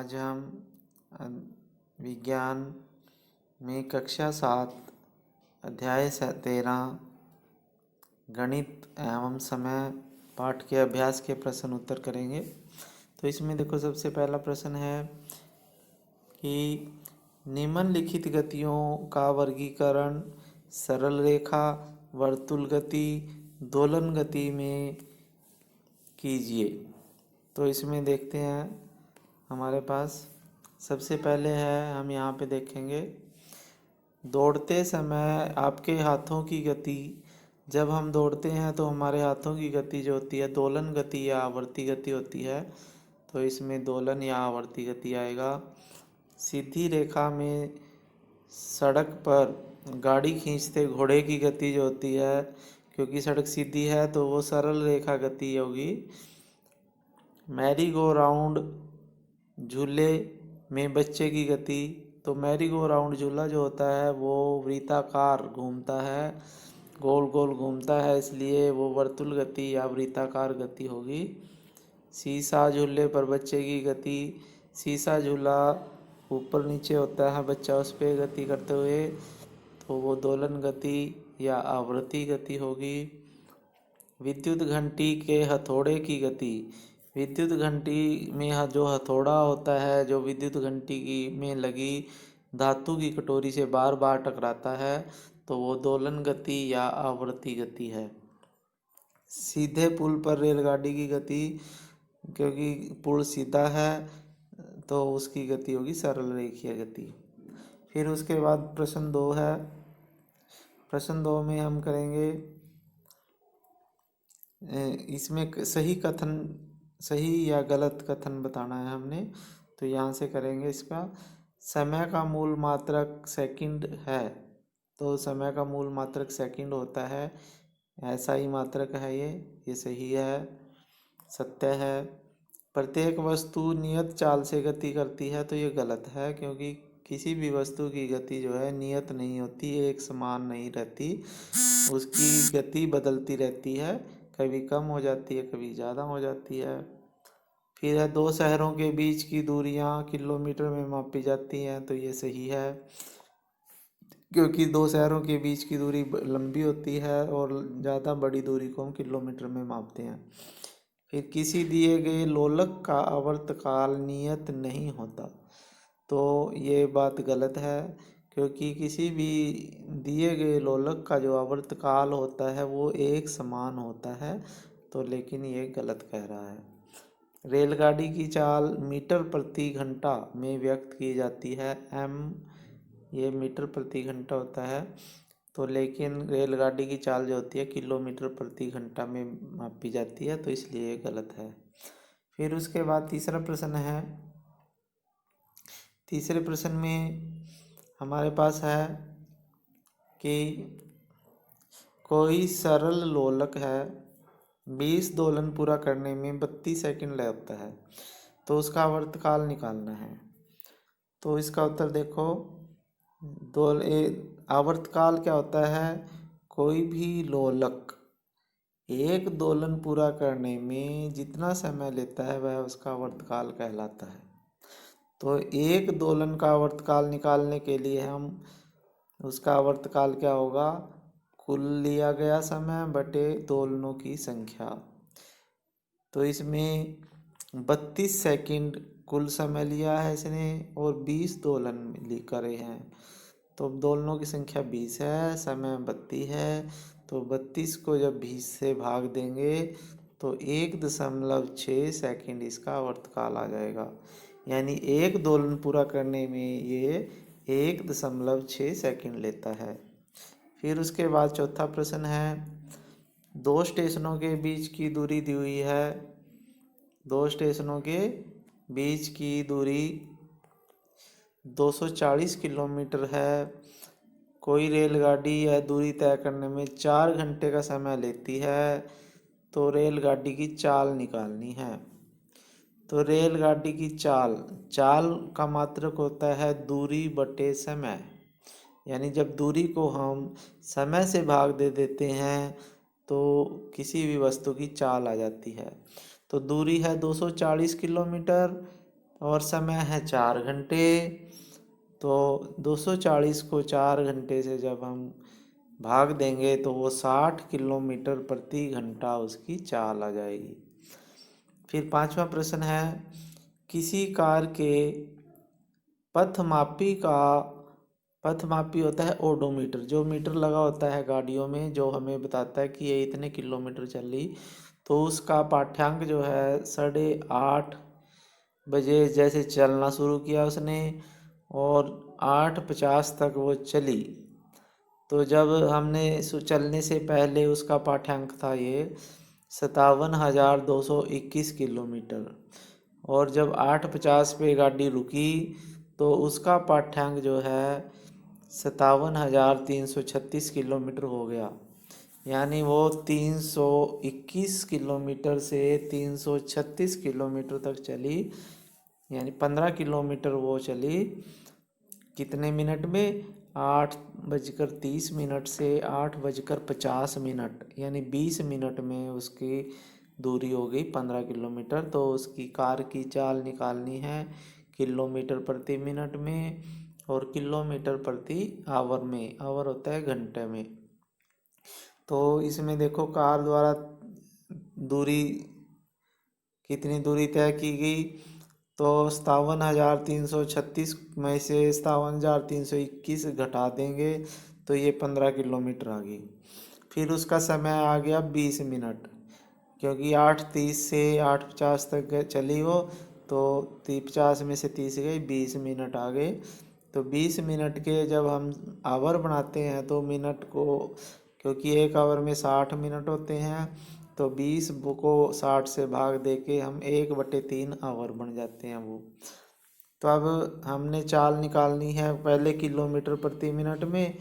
आज हम अ, विज्ञान में कक्षा 7 अध्याय 13 गणित एवं समय पाठ के अभ्यास के प्रश्न उत्तर करेंगे। तो इसमें देखो, सबसे पहला प्रश्न है कि निम्नलिखित गतियों का वर्गीकरण सरल रेखा, वर्तुल गति, दोलन गति में कीजिए। तो इसमें देखते हैं, हमारे पास सबसे पहले है, हम यहाँ पे देखेंगे दौड़ते समय आपके हाथों की गति। जब हम दौड़ते हैं तो हमारे हाथों की गति जो होती है दोलन गति या आवर्ती गति होती है। तो इसमें दोलन या आवर्ती गति आएगा। सीधी रेखा में सड़क पर गाड़ी खींचते घोड़े की गति जो होती है, क्योंकि सड़क सीधी है तो वो सरल रेखा गति होगी। मैरी गो राउंड झूले में बच्चे की गति, तो मैरी गो राउंड झूला जो होता है वो वृत्ताकार घूमता है, गोल गोल घूमता है, इसलिए वो वर्तुल गति या वृत्ताकार गति होगी। सीसा झूले पर बच्चे की गति, सीसा झूला ऊपर नीचे होता है, बच्चा उस पर गति करते हुए, तो वो दोलन गति या आवर्ती गति होगी। विद्युत घंटी के हथौड़े की गति, विद्युत घंटी में जो हथौड़ा होता है, जो विद्युत घंटी की में लगी धातु की कटोरी से बार बार टकराता है, तो वो दोलन गति या आवर्ती गति है। सीधे पुल पर रेलगाड़ी की गति, क्योंकि पुल सीधा है तो उसकी गति होगी सरल रेखीय गति। फिर उसके बाद प्रश्न 2 है। प्रश्न 2 में हम करेंगे, इसमें सही या गलत कथन बताना है हमने। तो यहाँ से करेंगे, इसका समय का मूल मात्रक सेकंड है, तो समय का मूल मात्रक सेकंड होता है, ऐसा ही मात्रक है ये सही है, सत्य है। प्रत्येक वस्तु नियत चाल से गति करती है, तो ये गलत है, क्योंकि किसी भी वस्तु की गति जो है नियत नहीं होती, एक समान नहीं रहती, उसकी गति बदलती रहती है, कभी कम हो जाती है, कभी ज़्यादा हो जाती है। फिर है, दो शहरों के बीच की दूरियां किलोमीटर में मापी जाती हैं, तो ये सही है, क्योंकि दो शहरों के बीच की दूरी लंबी होती है और ज़्यादा बड़ी दूरी को हम किलोमीटर में मापते हैं। फिर किसी दिए गए लोलक का आवर्तकाल नियत नहीं होता, तो ये बात गलत है, क्योंकि किसी भी दिए गए लोलक का जो आवर्तकाल होता है वो एक समान होता है, तो लेकिन ये गलत कह रहा है। रेलगाड़ी की चाल मीटर प्रति घंटा में व्यक्त की जाती है, ये मीटर प्रति घंटा होता है, तो लेकिन रेलगाड़ी की चाल जो होती है किलोमीटर प्रति घंटा में मापी जाती है, तो इसलिए ये गलत है। फिर उसके बाद तीसरा प्रश्न है। तीसरे प्रश्न में हमारे पास है कि कोई सरल लोलक है, 20 दोलन पूरा करने में 32 सेकंड लगता है, तो उसका आवर्तकाल निकालना है। तो इसका उत्तर देखो, आवर्तकाल क्या होता है, कोई भी लोलक एक दोलन पूरा करने में जितना समय लेता है वह उसका आवर्तकाल कहलाता है। तो एक दोलन का आवर्तकाल निकालने के लिए हम उसका आवर्तकाल क्या होगा, कुल लिया गया समय बटे दोलनों की संख्या। तो इसमें 32 सेकंड कुल समय लिया है इसने और 20 दोलन करे हैं, तो दोलनों की संख्या 20 है, समय 32 है, तो 32 को जब 20 से भाग देंगे तो 1.6 सेकंड इसका आवर्तकाल आ जाएगा, यानी एक दोलन पूरा करने में ये 1.6 सेकंड लेता है। फिर उसके बाद चौथा प्रश्न है, दो स्टेशनों के बीच की दूरी दी हुई है, दो स्टेशनों के बीच की दूरी 240 किलोमीटर है। कोई रेलगाड़ी यह दूरी तय करने में 4 घंटे का समय लेती है, तो रेलगाड़ी की चाल निकालनी है। तो रेलगाड़ी की चाल का मात्रक होता है दूरी बटे समय, यानी जब दूरी को हम समय से भाग दे देते हैं तो किसी भी वस्तु की चाल आ जाती है। तो दूरी है 240 किलोमीटर, और समय है 4 घंटे। तो 240 को 4 घंटे से जब हम भाग देंगे तो वो 60 किलोमीटर प्रति घंटा उसकी चाल आ जाएगी। फिर 5वां प्रश्न है, किसी कार के पथमापी होता है ओडोमीटर, जो मीटर लगा होता है गाड़ियों में, जो हमें बताता है कि ये इतने किलोमीटर चली। तो उसका पाठ्यांक जो है 8:30 बजे जैसे चलना शुरू किया उसने, और 8:50 तक वो चली। तो जब हमने चलने से पहले उसका पाठ्यांक था ये 57,221 किलोमीटर, और जब 8:50 पे गाड़ी रुकी तो उसका पाठ्यांक जो है 57,336 किलोमीटर हो गया। यानी वो 321 किलोमीटर से 336 किलोमीटर तक चली, यानी 15 किलोमीटर वो चली कितने मिनट में, 8:30 से 8:50, यानी 20 मिनट में उसकी दूरी हो गई 15 किलोमीटर। तो उसकी कार की चाल निकालनी है किलोमीटर प्रति मिनट में और किलोमीटर प्रति आवर में, आवर होता है घंटे में। तो इसमें देखो कार द्वारा दूरी कितनी दूरी तय की गई, तो 57,336 में से 57,321 घटा देंगे तो ये 15 किलोमीटर आ गई। फिर उसका समय आ गया 20 मिनट, क्योंकि 8:30 से 8:50 तक चली वो, तो 50 में से 30 गई, 20 मिनट आ गए। तो 20 मिनट के जब हम आवर बनाते हैं तो मिनट को, क्योंकि एक आवर में 60 मिनट होते हैं, तो 20 को 60 से भाग दे के हम 1/3 आवर बन जाते हैं वो। तो अब हमने चाल निकालनी है पहले किलोमीटर प्रति मिनट में,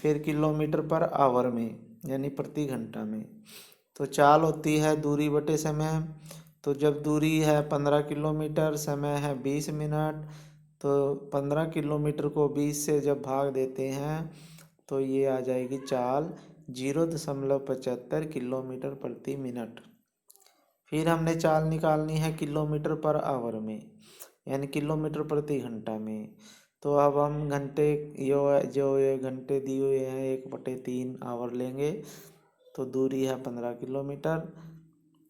फिर किलोमीटर पर आवर में, यानी प्रति घंटा में। तो चाल होती है दूरी बटे समय। तो जब दूरी है 15 किलोमीटर, समय है 20 मिनट, तो 15 किलोमीटर को 20 से जब भाग देते हैं तो ये आ जाएगी चाल 0.75 किलोमीटर प्रति मिनट। फिर हमने चाल निकालनी है किलोमीटर पर आवर में, यानी किलोमीटर प्रति घंटा में। तो अब हम घंटे जो ये घंटे दिए हुए हैं 1/3 आवर लेंगे, तो दूरी है 15 किलोमीटर,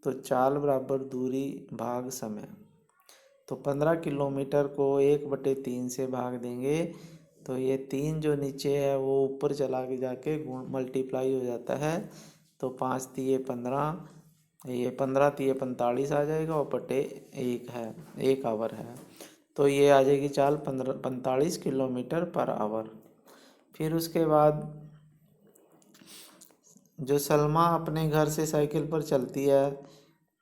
तो चाल बराबर दूरी भाग समय। तो 15 किलोमीटर को 1/3 से भाग देंगे तो ये 3 जो नीचे है वो ऊपर चला के जाके मल्टीप्लाई हो जाता है। तो 5 तिये 15, ये 15 तिये 45 आ जाएगा, और बटे 1 है, 1 आवर है। तो ये आ जाएगी चाल 45 किलोमीटर पर आवर। फिर उसके बाद जो सलमा अपने घर से साइकिल पर चलती है,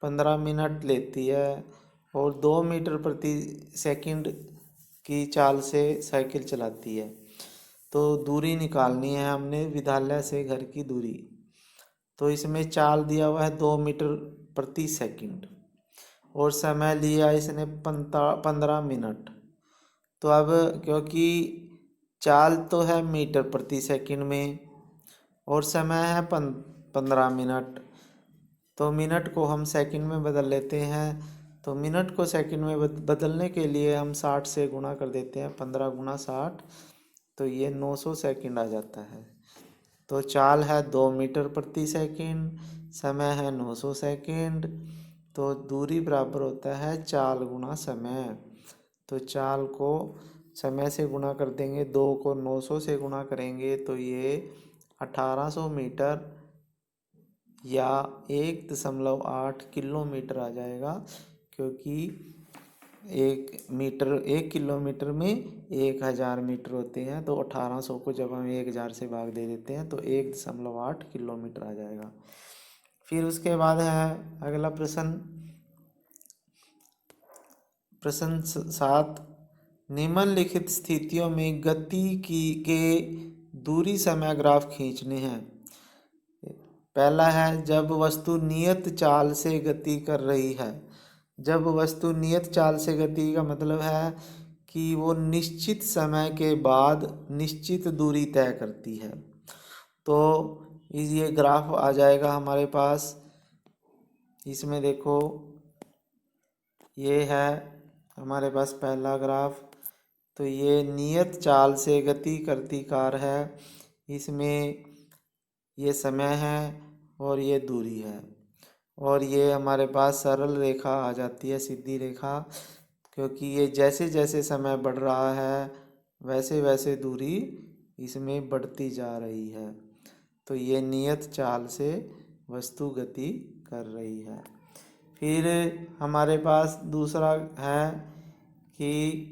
15 मिनट लेती है और 2 मीटर प्रति सेकंड की चाल से साइकिल चलाती है। तो दूरी निकालनी है हमने विद्यालय से घर की दूरी। तो इसमें चाल दिया हुआ है 2 मीटर प्रति सेकंड और समय लिया इसने 15 मिनट। तो अब क्योंकि चाल तो है मीटर प्रति सेकंड में और समय है 15 मिनट, तो मिनट को हम सेकंड में बदल लेते हैं। तो मिनट को सेकंड में बदलने के लिए हम 60 से गुणा कर देते हैं, 15 गुणा 60, तो ये 900 सेकंड आ जाता है। तो चाल है 2 मीटर प्रति सेकंड, समय है 900 सेकंड, तो दूरी बराबर होता है चाल गुणा समय। तो चाल को समय से गुणा कर देंगे, 2 को 900 से गुणा करेंगे तो ये 1800 मीटर या 1.8 किलोमीटर आ जाएगा, क्योंकि 1 किलोमीटर में 1000 मीटर होते हैं। तो 1800 को जब हम 1000 से भाग दे देते हैं तो 1.8 किलोमीटर आ जाएगा। फिर उसके बाद है अगला प्रश्न, प्रश्न 7, निम्नलिखित स्थितियों में गति के दूरी समय ग्राफ खींचने हैं। पहला है जब वस्तु नियत चाल से गति कर रही है। जब वस्तु नियत चाल से गति का मतलब है कि वो निश्चित समय के बाद निश्चित दूरी तय करती है। तो ये ग्राफ आ जाएगा हमारे पास। इसमें देखो ये है हमारे पास पहला ग्राफ, तो ये नियत चाल से गति करती कार है। इसमें ये समय है और ये दूरी है, और ये हमारे पास सरल रेखा आ जाती है, सीधी रेखा, क्योंकि ये जैसे जैसे समय बढ़ रहा है वैसे वैसे दूरी इसमें बढ़ती जा रही है। तो ये नियत चाल से वस्तु गति कर रही है। फिर हमारे पास दूसरा है कि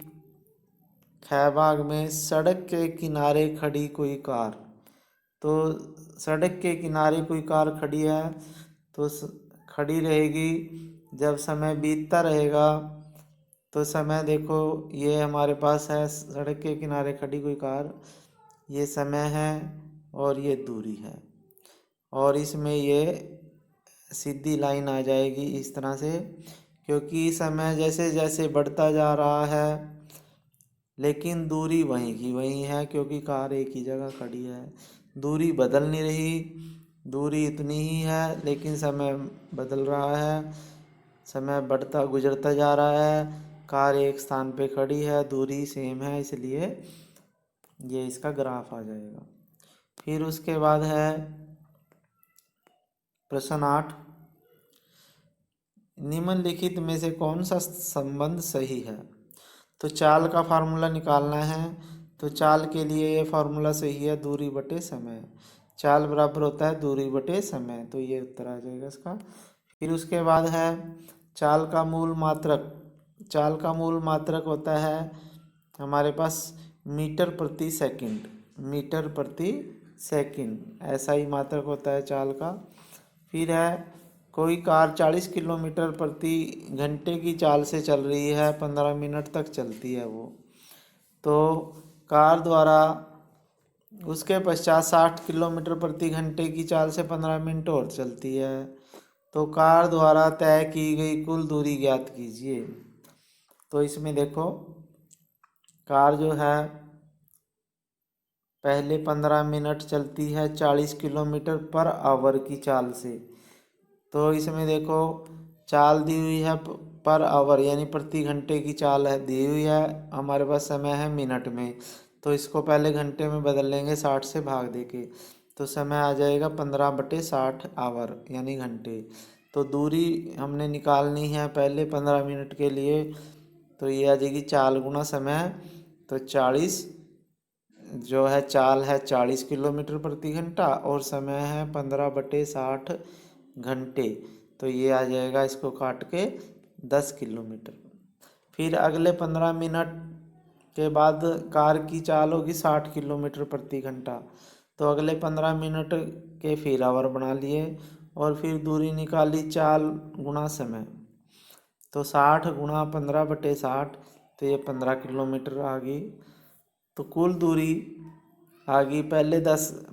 ख भाग में सड़क के किनारे खड़ी कोई कार। तो सड़क के किनारे कोई कार खड़ी है, तो खड़ी रहेगी, जब समय बीतता रहेगा तो समय देखो, ये हमारे पास है सड़क के किनारे खड़ी कोई कार, ये समय है और ये दूरी है, और इसमें ये सीधी लाइन आ जाएगी इस तरह से, क्योंकि समय जैसे जैसे बढ़ता जा रहा है लेकिन दूरी वहीं की वहीं है, क्योंकि कार एक ही जगह खड़ी है, दूरी बदल नहीं रही, दूरी इतनी ही है लेकिन समय बदल रहा है, समय बढ़ता गुजरता जा रहा है, कार एक स्थान पे खड़ी है, दूरी सेम है, इसलिए ये इसका ग्राफ आ जाएगा। फिर उसके बाद है प्रश्न 8, निम्नलिखित में से कौन सा संबंध सही है। तो चाल का फार्मूला निकालना है, तो चाल के लिए ये फार्मूला सही है, दूरी बटे समय, चाल बराबर होता है दूरी बटे समय, तो ये उत्तर आ जाएगा इसका। फिर उसके बाद है चाल का मूल मात्रक। चाल का मूल मात्रक होता है हमारे पास मीटर प्रति सेकंड, मीटर प्रति सेकंड ऐसा ही मात्रक होता है चाल का। फिर है कोई कार 40 किलोमीटर प्रति घंटे की चाल से चल रही है, 15 मिनट तक चलती है वो, तो कार द्वारा उसके पश्चात 60 किलोमीटर प्रति घंटे की चाल से 15 मिनट और चलती है, तो कार द्वारा तय की गई कुल दूरी ज्ञात कीजिए। तो इसमें देखो, कार जो है पहले 15 मिनट चलती है 40 किलोमीटर पर आवर की चाल से, तो इसमें देखो चाल दी हुई है पर आवर यानी प्रति घंटे की चाल है दी हुई है, हमारे पास समय है मिनट में, तो इसको पहले घंटे में बदल लेंगे 60 से भाग देके, तो समय आ जाएगा 15/60 आवर यानी घंटे। तो दूरी हमने निकालनी है पहले 15 मिनट के लिए, तो ये आ जाएगी चाल गुना समय, तो 40 जो है चाल है 40 किलोमीटर प्रति घंटा और समय है 15/60 घंटे, तो ये आ जाएगा इसको काट के 10 किलोमीटर। फिर अगले 15 मिनट के बाद कार की चाल होगी 60 किलोमीटर प्रति घंटा, तो अगले 15 मिनट के फिर आवर बना लिए और फिर दूरी निकाली चाल गुना समय, तो 60 गुना 15/60, तो ये 15 किलोमीटर आ गई। तो कुल दूरी आ गई, पहले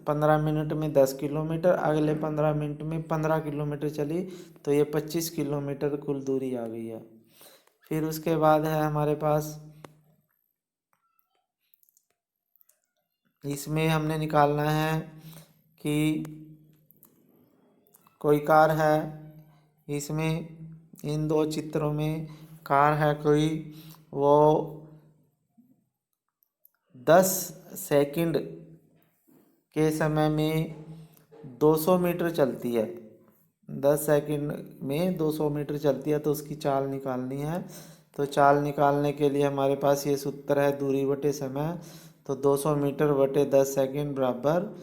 15 मिनट में 10 किलोमीटर, अगले 15 मिनट में 15 किलोमीटर चली, तो ये 25 किलोमीटर कुल दूरी आ गई है। फिर उसके बाद है हमारे पास, इसमें हमने निकालना है कि कोई कार है, इसमें इन दो चित्रों में कार है कोई, वो 10 सेकंड के समय में 200 मीटर चलती है, 10 सेकंड में 200 मीटर चलती है, तो उसकी चाल निकालनी है। तो चाल निकालने के लिए हमारे पास ये सूत्र है दूरी बटे समय, तो 200 मीटर बटे 10 सेकंड बराबर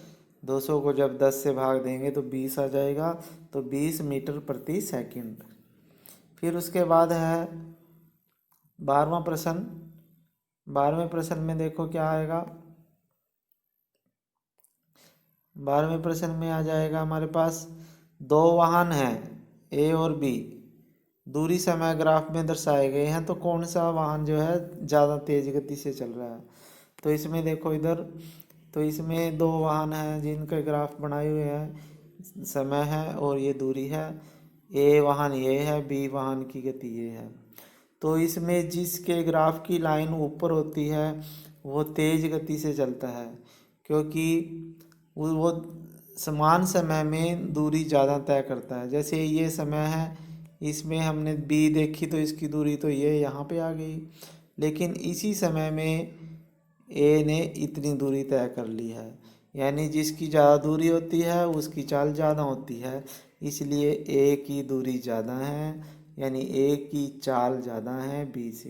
200 को जब 10 से भाग देंगे तो 20 आ जाएगा, तो 20 मीटर प्रति सेकंड। फिर उसके बाद है 12वां प्रश्न। 12वें प्रश्न में देखो क्या आएगा, 12वें प्रश्न में आ जाएगा हमारे पास दो वाहन हैं ए और बी, दूरी समय ग्राफ में दर्शाए गए हैं, तो कौन सा वाहन जो है ज़्यादा तेज गति से चल रहा है। तो इसमें देखो इधर, तो इसमें दो वाहन हैं जिनके ग्राफ बनाए हुए हैं, समय है और ये दूरी है, ए वाहन ये है, बी वाहन की गति ये है। तो इसमें जिसके ग्राफ की लाइन ऊपर होती है वो तेज गति से चलता है, क्योंकि वो समान समय में दूरी ज़्यादा तय करता है। जैसे ये समय है इसमें हमने बी देखी तो इसकी दूरी तो ये यहाँ पे आ गई, लेकिन इसी समय में ए ने इतनी दूरी तय कर ली है, यानी जिसकी ज़्यादा दूरी होती है उसकी चाल ज़्यादा होती है, इसलिए ए की दूरी ज़्यादा है, यानी ए की चाल ज़्यादा है बी से।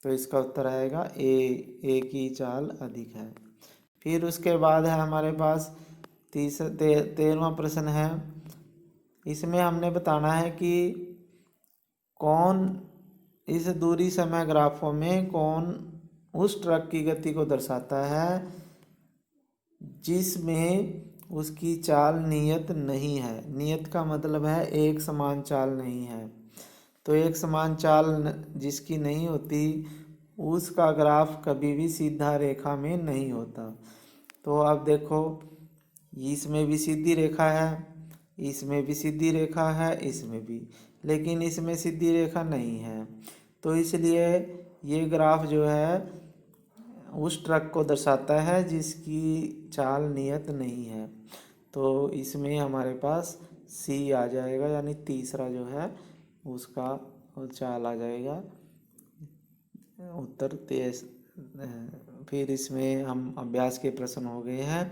तो इसका उत्तर आएगा ए की चाल अधिक है। फिर उसके बाद है हमारे पास 13वां प्रश्न है। इसमें हमने बताना है कि कौन इस दूरी समय ग्राफों में कौन उस ट्रक की गति को दर्शाता है जिसमें उसकी चाल नियत नहीं है। नियत का मतलब है एक समान चाल नहीं है। तो एक समान चाल जिसकी नहीं होती उसका ग्राफ कभी भी सीधा रेखा में नहीं होता। तो अब देखो, इसमें भी सीधी रेखा है, इसमें भी सीधी रेखा है, इसमें भी, लेकिन इसमें सीधी रेखा नहीं है। तो इसलिए ये ग्राफ जो है उस ट्रक को दर्शाता है जिसकी चाल नियत नहीं है। तो इसमें हमारे पास सी आ जाएगा, यानी तीसरा जो है उसका चाल आ जाएगा उत्तर 23। फिर इसमें हम अभ्यास के प्रश्न हो गए हैं।